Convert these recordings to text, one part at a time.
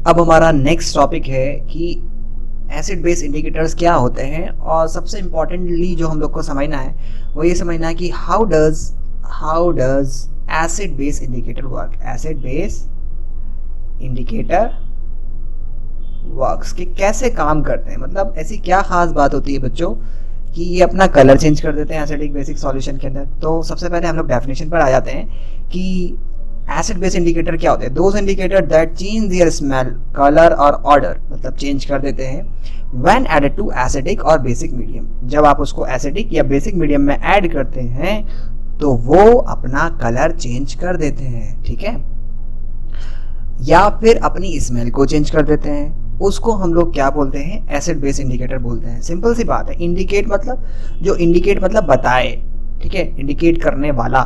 अब हमारा next topic है कि एसिड बेस इंडिकेटर्स क्या होते हैं, और सबसे इम्पोर्टेंटली जो हम लोग को समझना है वो ये समझना है कि how does acid base indicator work. Acid base indicator works कि कैसे काम करते हैं, मतलब ऐसी क्या खास बात होती है बच्चों कि ये अपना कलर चेंज कर देते हैं एसिडिक बेसिक सॉल्यूशन के अंदर। तो सबसे पहले हम लोग डेफिनेशन पर आ जाते हैं कि एसिड बेस इंडिकेटर क्या होते हैं। Those indicator that change their smell, colour और ऑर्डर, मतलब चेंज कर देते हैं व्हेन एडेड टू एसिडिक और बेसिक मीडियम। जब आप उसको एसिडिक या बेसिक मीडियम में ऐड करते हैं तो वो अपना कलर चेंज कर देते हैं, ठीक है, या फिर अपनी स्मेल को चेंज कर देते हैं। उसको हम लोग क्या बोलते हैं, एसिड बेस इंडिकेटर बोलते हैं। सिंपल सी बात है। इंडिकेट मतलब जो इंडिकेट मतलब बताए, ठीक है, इंडिकेट करने वाला।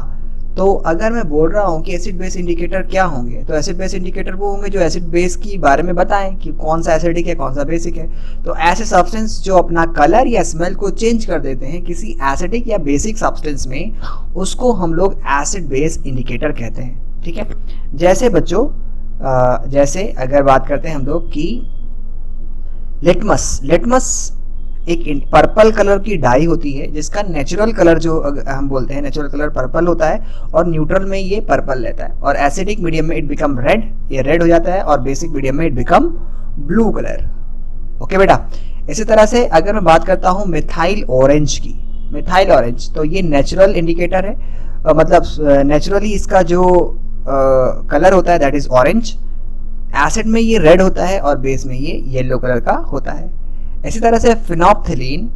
तो अगर मैं बोल रहा हूँ कि एसिड बेस इंडिकेटर क्या होंगे, तो एसिड बेस इंडिकेटर वो होंगे जो एसिड बेस की बारे में बताएं कि कौन सा एसिडिक है कौन सा बेसिक है। तो ऐसे सब्सटेंस जो अपना कलर या स्मेल को चेंज कर देते हैं किसी एसिडिक या बेसिक सब्सटेंस में, उसको हम लोग एसिड बेस इंडिकेटर कहते हैं, ठीक है। जैसे बच्चों जैसे अगर बात करते हैं हम लोग कि लिटमस एक पर्पल कलर की डाई होती है जिसका नेचुरल कलर जो हम बोलते हैं नेचुरल कलर पर्पल होता है, और न्यूट्रल में ये पर्पल रहता है, और एसिडिक मीडियम में इट बिकम रेड, ये रेड हो जाता है, और बेसिक मीडियम में it become blue colour. Okay बेटा। इसी तरह से अगर मैं बात करता हूँ मिथाइल ऑरेंज की, मिथाइल ऑरेंज, तो ये नेचुरल इंडिकेटर है, मतलब नेचुरली इसका जो कलर होता है दैट इज ऑरेंज। एसिड में ये रेड होता है और बेस में ये येलो कलर का होता है। इसी तरह से फिनोप्थिलीन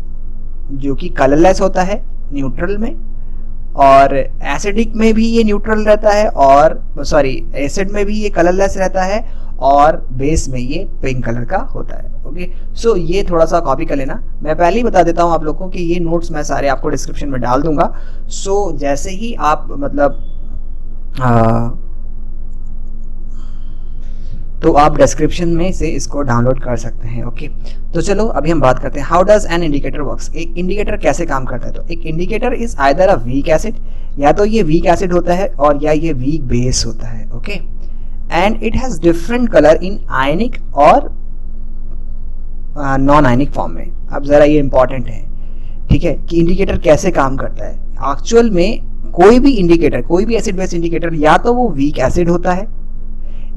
जो कि कलरलेस होता है न्यूट्रल में, और एसिडिक में भी ये न्यूट्रल रहता है, और एसिड में भी ये कलरलेस रहता है, और बेस में ये पिंक कलर का होता है। ओके, सो ये थोड़ा सा कॉपी कर लेना। मैं पहले ही बता देता हूँ आप लोगों को कि ये नोट्स मैं सारे आपको डिस्क्रिप्शन में डाल दूंगा। सो जैसे ही आप मतलब तो आप डिस्क्रिप्शन में से इसको डाउनलोड कर सकते हैं। ओके, तो चलो अभी हम बात करते हैं how does an indicator works. एक इंडिकेटर कैसे काम करता है। तो एक indicator is either a weak acid, या तो ये वीक एसिड होता है और या ये वीक बेस होता है। Okay, and it has different colour in ionic और नॉन आयनिक फॉर्म में। अब जरा ये इंपॉर्टेंट है, ठीक है, कि इंडिकेटर कैसे काम करता है। एक्चुअल में कोई भी इंडिकेटर, कोई भी एसिड बेस इंडिकेटर, या तो वो वीक एसिड होता है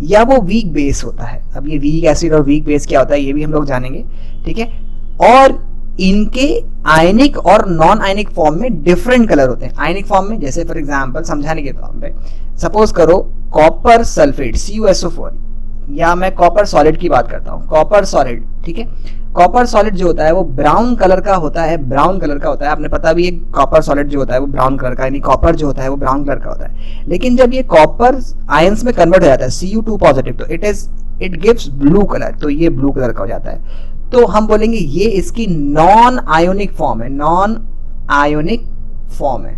या वो वीक बेस होता है। अब ये वीक एसिड और वीक बेस क्या होता है ये भी हम लोग जानेंगे, ठीक है। और इनके आयनिक और नॉन आयनिक फॉर्म में डिफरेंट कलर होते हैं। आयनिक फॉर्म में जैसे फॉर एग्जांपल समझाने के तौर पे सपोज करो कॉपर सल्फेट CuSO4, या मैं कॉपर सॉलिड की बात करता हूँ, कॉपर सॉलिड, ठीक है। कॉपर सॉलिड जो होता है वो ब्राउन कलर का होता है, ब्राउन कलर का होता है। आपने पता भी है कॉपर सॉलिड जो होता है वो ब्राउन कलर का, यानी कॉपर जो होता है वो ब्राउन कलर का होता है। लेकिन जब ये कॉपर आयंस में कन्वर्ट हो जाता है Cu2 पॉजिटिव, तो इट गिव्स ब्लू कलर, तो ये ब्लू कलर का हो जाता है। तो हम बोलेंगे ये इसकी नॉन आयोनिक फॉर्म है, नॉन आयोनिक फॉर्म है।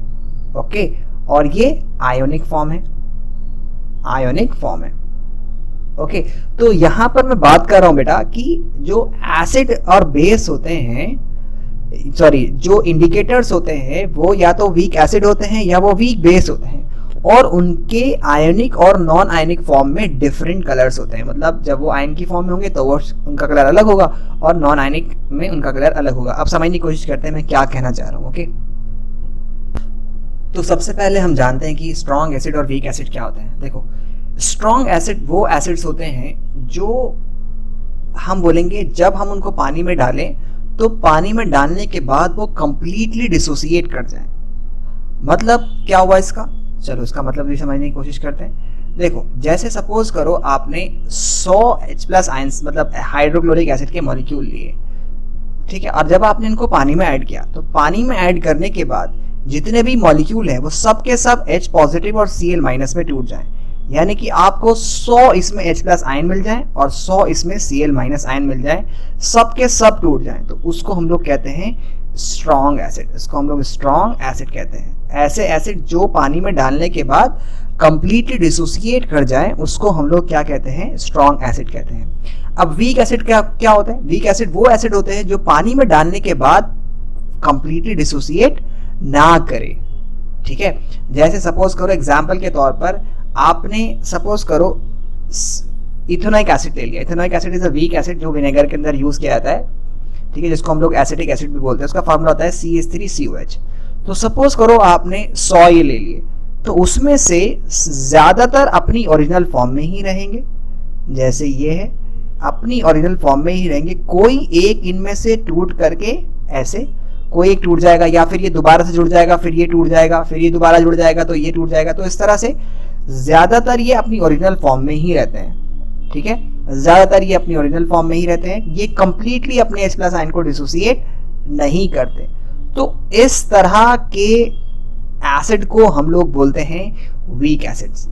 ओके, और ये आयोनिक फॉर्म है, आयोनिक फॉर्म है। ओके, तो यहां पर मैं बात कर रहा हूं बेटा कि जो एसिड और बेस होते हैं, जो इंडिकेटर्स होते हैं वो या तो वीक एसिड होते हैं या वो वीक बेस होते हैं, और उनके आयनिक और नॉन आयनिक फॉर्म में डिफरेंट कलर्स होते हैं। मतलब जब वो आयन की फॉर्म में होंगे तो वो उनका कलर अलग होगा, और नॉन आयनिक में उनका कलर अलग होगा। अब समझने की कोशिश करते हैं मैं क्या कहना चाह रहा हूँ। ओके, तो सबसे पहले हम जानते हैं कि स्ट्रॉन्ग एसिड और वीक एसिड क्या होते हैं। देखो, स्ट्रॉन्ग एसिड वो एसिड्स होते हैं जो हम बोलेंगे जब हम उनको पानी में डालें तो पानी में डालने के बाद वो कंप्लीटली डिसोसिएट कर जाए। मतलब क्या हुआ इसका, चलो इसका मतलब भी समझने की कोशिश करते हैं। देखो, जैसे सपोज करो आपने 100 H+ आयंस मतलब हाइड्रोक्लोरिक एसिड के मॉलिक्यूल लिए, ठीक है, और जब आपने इनको पानी में ऐड किया तो पानी में ऐड करने के बाद जितने भी मॉलिक्यूल है वो सब के सब H पॉजिटिव और Cl माइनस में टूट जाए। यानी कि आपको 100 इसमें H+ आयन मिल जाए और 100 इसमें Cl माइनस आयन मिल जाए, सब के सब टूट जाए, तो उसको हम लोग कहते हैं स्ट्रॉन्ग एसिड। इसको हम लोग स्ट्रॉन्ग एसिड कहते हैं। ऐसे एसिड जो पानी में डालने के बाद कंप्लीटली डिसोसिएट कर जाए उसको हम लोग क्या कहते हैं, स्ट्रॉन्ग एसिड कहते हैं। अब वीक एसिड क्या होते हैं। वीक एसिड वो एसिड होते हैं जो पानी में डालने के बाद कंप्लीटली डिसोसिएट ना करे, ठीक है। जैसे सपोज करो एग्जाम्पल के तौर पर आपने सपोज करो इथेनोइक एसिड ले लिया। Ethanoic acid is a weak acid जो विनेगर के अंदर यूज किया जाता है, ठीक है, जिसको हम लोग एसिटिक एसिड भी बोलते हैं। उसका फॉर्मूला होता है CH3COH। तो सपोज करो आपने 100 ये ले लिए, तो उसमें से ज्यादातर अपनी ओरिजिनल फॉर्म में ही रहेंगे, जैसे ये है, अपनी ओरिजिनल फॉर्म में ही रहेंगे। कोई एक इनमें से टूट करके ऐसे कोई एक टूट जाएगा, या फिर ये दोबारा से जुड़ जाएगा, फिर ये टूट जाएगा, फिर ये दोबारा जुड़ जाएगा, तो ये टूट जाएगा। तो इस तरह से ज्यादातर ये अपनी ओरिजिनल फॉर्म में ही रहते हैं, ठीक है, ज्यादातर ये अपनी ओरिजिनल फॉर्म में ही रहते हैं। ये कंप्लीटली अपने H+ आयन को डिसोसिएट नहीं करते। तो इस तरह के एसिड को हम लोग बोलते हैं weak acids.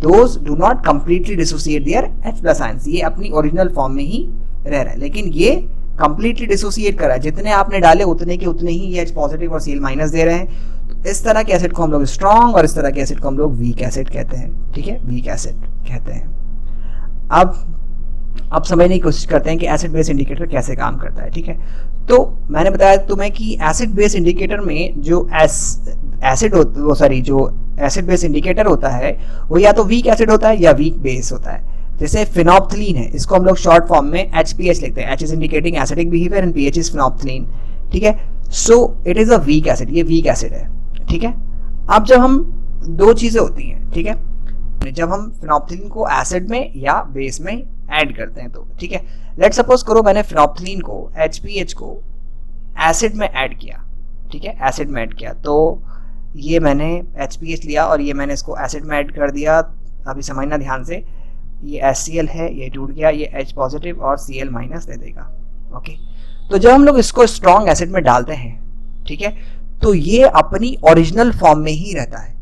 Those do not completely dissociate their H+ ions. ये अपनी ओरिजिनल फॉर्म में ही रह रहा है, लेकिन ये कंप्लीटली डिसोसिएट कर रहा है। जितने आपने डाले उतने के उतने ही ये H पॉजिटिव और Cl- दे रहे हैं। तो इस तरह के एसिड को हम लोग स्ट्रॉन्ग और इस तरह के एसिड को हम लोग वीक एसिड कहते हैं, ठीक है, वीक एसिड कहते हैं। अब समझने की कोशिश करते हैं कि एसिड बेस इंडिकेटर कैसे काम करता है, ठीक है। तो मैंने बताया तुम्हें कि एसिड बेस इंडिकेटर में जो जो एसिड बेस इंडिकेटर होता है वो या तो वीक एसिड होता है या वीक बेस होता है। जैसे फिनोप्थलीन है, इसको हम लोग शॉर्ट फॉर्म में HPH लिखते हैं। H is indicating acidic behaviour and PH is phenolphthalein, ठीक है। So it is a weak acid, ये वीक एसिड है, ठीक है। अब जब हम दो चीजें होती हैं, ठीक है, जब हम फिनोप्थलीन को एसिड में या बेस में ऐड करते हैं, तो ठीक है, लेट सपोज करो मैंने फिनोप्थलीन को HPH को एसिड में ऐड किया, ठीक है, एसिड में ऐड किया। तो ये मैंने HPH लिया और ये मैंने इसको एसिड में ऐड कर दिया। अभी समझना ध्यान से, ये HCl है, ये टूट गया, ये H पॉजिटिव और Cl- दे देगा, ओके। तो जब हम लोग इसको स्ट्रॉन्ग एसिड में डालते हैं, ठीक है, तो ये अपनी ओरिजिनल फॉर्म में ही रहता है।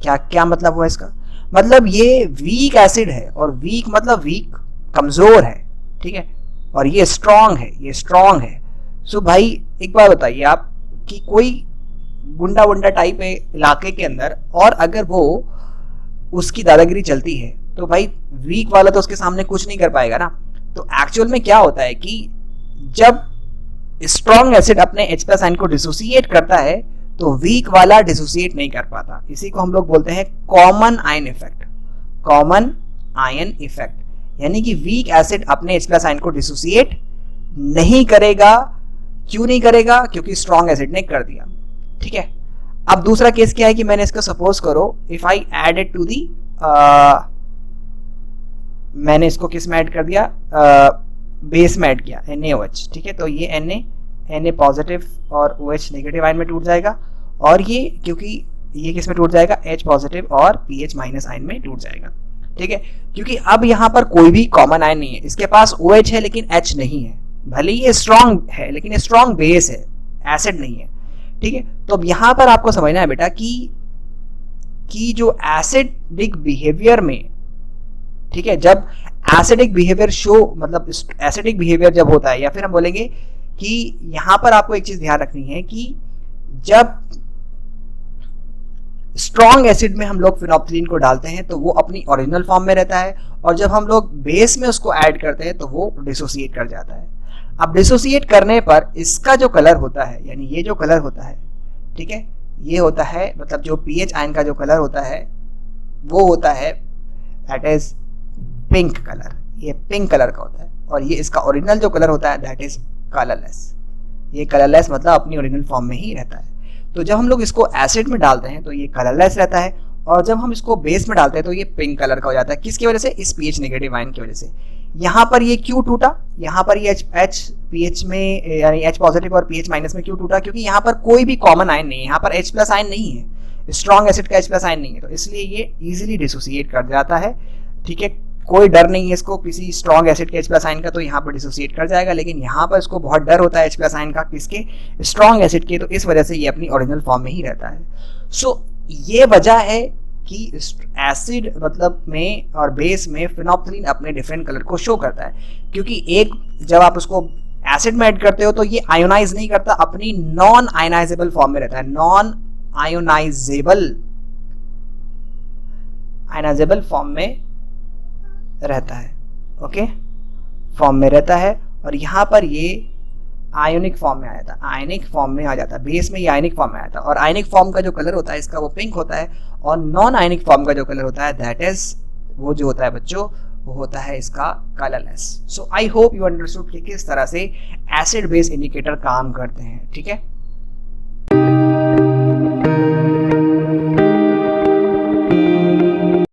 क्या मतलब हुआ इसका? मतलब ये वीक एसिड है, और वीक मतलब वीक, कमजोर है, ठीक है, और ये स्ट्रॉन्ग है, ये स्ट्रॉन्ग है। सो भाई एक बार बताइए आप कि कोई गुंडा टाइप इलाके के अंदर, और अगर वो उसकी दादागिरी चलती है, तो भाई वीक वाला तो उसके सामने कुछ नहीं कर पाएगा ना। तो एक्चुअल में क्या होता है कि जब स्ट्रॉन्ग एसिड अपने H+ आयन को डिसोसिएट करता है, तो वीक वाला डिसोसिएट नहीं कर पाता। इसी को हम लोग बोलते हैं common ion effect, common ion effect. यानी कि वीक एसिड अपने H+ आयन को डिसोसिएट नहीं करेगा। क्यों नहीं करेगा? क्योंकि स्ट्रॉन्ग एसिड ने कर दिया, ठीक है। अब दूसरा केस क्या है कि मैंने इसको सपोज करो, if I added to the, मैंने इसको किस में ऐड कर दिया, बेस में ऐड किया, NaOH, ठीक है। तो ये Na पॉजिटिव और OH नेगेटिव आयन में टूट जाएगा, और ये क्योंकि ये किस में टूट जाएगा, H पॉजिटिव और PH- आयन में टूट जाएगा, ठीक है। क्योंकि अब यहाँ पर कोई भी कॉमन आयन नहीं है, इसके पास OH है लेकिन H नहीं है। भले ही ये स्ट्रॉन्ग है लेकिन ये स्ट्रॉन्ग बेस है, एसिड नहीं है, ठीक है। तो अब यहाँ पर आपको समझना है बेटा कि जो एसिडिक बिहेवियर में, ठीक है, जब एसिडिक बिहेवियर मतलब एसिडिक बिहेवियर जब होता है, या फिर हम बोलेंगे कि यहां पर आपको एक चीज ध्यान रखनी है कि जब स्ट्रॉन्ग एसिड में हम लोग फिनोप्थलीन को डालते हैं तो वो अपनी ओरिजिनल फॉर्म में रहता है, और जब हम लोग बेस में उसको ऐड करते हैं तो वो डिसोसिएट कर जाता है। अब डिसोसिएट करने पर इसका जो कलर होता है, यानी ये जो कलर होता है, ठीक है, ये होता है, मतलब जो PH आयन का जो कलर होता है वो होता है दैट इज पिंक कलर। ये पिंक कलर का होता है, और ये इसका ओरिजिनल जो कलर होता है दैट इज कलरलेस। ये कलरलेस मतलब अपनी ओरिजिनल फॉर्म में ही रहता है। तो जब हम लोग इसको एसिड में डालते हैं तो ये कलरलेस रहता है, और जब हम इसको बेस में डालते हैं तो ये पिंक कलर का हो जाता है। किसकी वजह से? इस PH नेगेटिव आयन की वजह से। यहाँ पर ये क्यों टूटा? यहाँ पर ये H PH में, यानी H पॉजिटिव और PH- में क्यों टूटा? क्योंकि यहाँ पर कोई भी कॉमन आयन नहीं है, यहाँ पर H+ आयन नहीं है, स्ट्रॉन्ग एसिड का H+ आयन नहीं है, तो इसलिए ये इजीली डिसोसिएट कर जाता है, ठीक है। कोई डर नहीं है इसको किसी स्ट्रॉन्ग एसिड के H+ आयन का, तो यहाँ पर डिसोसिएट कर जाएगा। लेकिन यहाँ पर इसको बहुत डर होता है H+ आयन का, किसके? स्ट्रॉन्ग एसिड के, तो इस वजह से ये अपनी ओरिजिनल फॉर्म में ही रहता है। सो ये वजह है कि एसिड मतलब में और बेस में फिनोप्थलीन अपने डिफरेंट कलर को शो करता है, क्योंकि एक जब आप उसको एसिड में ऐड करते हो तो ये आयोनाइज नहीं करता, अपनी नॉन आयोनाइजेबल फॉर्म में रहता है, नॉन आयोनाइजेबल फॉर्म में रहता है, ओके, फॉर्म में रहता है। और यहाँ पर ये आयोनिक फॉर्म में आ जाता है, आयनिक फॉर्म में आ जाता है, बेस में ये आयनिक फॉर्म में आता है। और आयनिक फॉर्म का जो कलर होता है इसका वो पिंक होता है, और नॉन आयनिक फॉर्म का जो कलर होता है दैट इज वो जो होता है बच्चों वो होता है इसका colourless. So I hope you understood कि किस तरह से एसिड बेस इंडिकेटर काम करते हैं। ठीक है।